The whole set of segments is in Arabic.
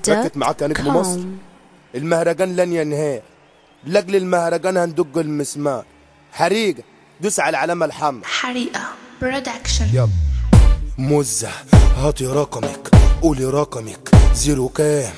ركت معاك يا نجم مصر. المهرجان لن ينهار، لاجل المهرجان هندق المسمار. حريقة دوس على العلامة الحمراء. حريقة برودكشن. يلا مزة هاتي رقمك، قولي رقمك، زيرو كام.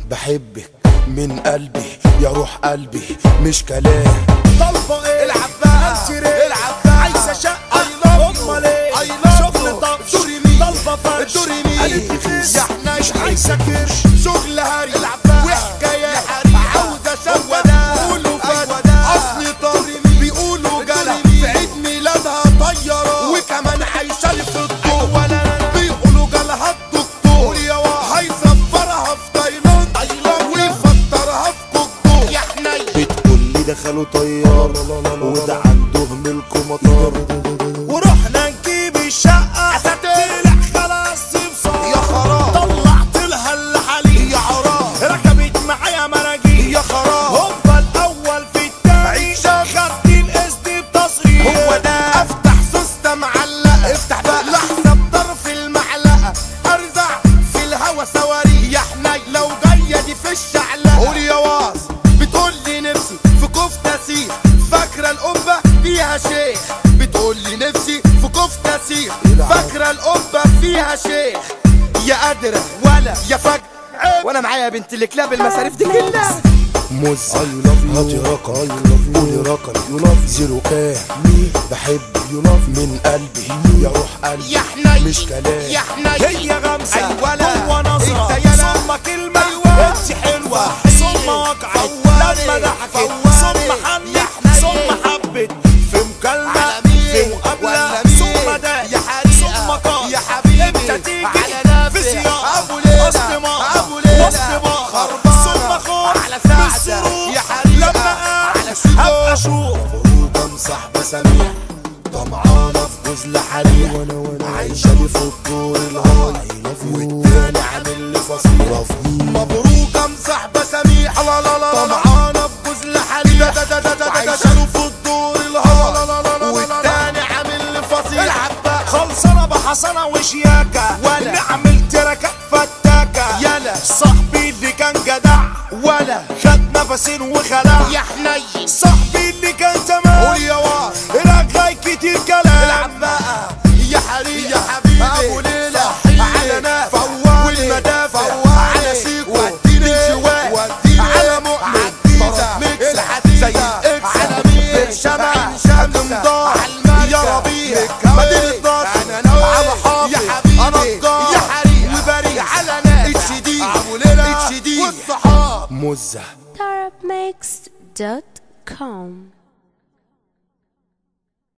بحبك من قلبي يا روح قلبي، مش كلام. طالبة ايه؟ العب بقى العب بقى، عايزة شقة امال ايه؟ شغل طقش طالبة فرش قالت لي خس مش عايزة كرش، شغل هري وحكايات عاوزة شوة قولوا فات اصلي طاري بيقولوا جالها في عيد ميلادها طيارة وكمان عايشة لي في الضوء بيقولوا جالها الدكتور هيسفرها في تايلاند ويفطرها في كوكو يا حنين. بتقولي دخلوا طيار وده عندهم الكمطار ورحنا نجيب الشقة طلع خلاص بصار يا خراب، طلعت لها اللي حالي يا عراب، ركبت معايا مراجيل يا خراب، هوبا الأول في التاني خدت القسط بتصريح هو ده. أفتح سوستة معلقة افتح بقى لحظة بطرف المعلقة أرزع في الهوا صواريخ يا حنين. لو جاية دي في الشعلقة قول يا واص، بتقولي نفسي في كفتة سيخ، فاكرة القبة فيها شيخ، بتقولي نفسي في كفتة سيخ، فاكرة القبة فيها شيخ. يا قادرة ولا يا فجر وانا معايا بنت الكلاب المصاريف دي كلها. مزة هاتي رقم، قولي رقم، زيرو كام. بحبك من قلبي يا روح قلبي يا حنين مش كلام. يا حنين هي غمسة هو نظرة ثم كلمة انت حلوة ثم وقعت لما ضحكت ثم حنت ثم حبت في مكالمة في مقابلة ثم ده ثم قال يا حبيبي انت تيجي في سياق وسط ما وسط بحر ثم خوف بالسرور يا حبيبي لما هبقى اشوف خروجة مصاحبة سميع طمعانة في جزل حريق عايشة لي في الدور الهاي والتاني عامل لي فصيلة مبروكة مصاحبة سميح طمعانة في جزل حريق عايشة له في الدور الهاي والتاني عامل لي فصيلة خلصانة بحصانة وشياكة ولا عملت تركات فتاكة يلا صاحبي اللي كان جدع ولا خد نفسين وخلع يا حنين صاحبي اللي كان تمام قول يا واد رجعي كتير كلام العب بقى يا حريق يا حبيبي ابو ليلى على ناس والمدافع على سيكو وديني شوال على مؤمن ميكس زي الاكس على مين شمع مضاع يا ربيع مدينة ناصر على حافظ يا حبيبي يا حريق وبريء على ناس اتش دي ابو ليلى والصحاب مزة Arabmix.com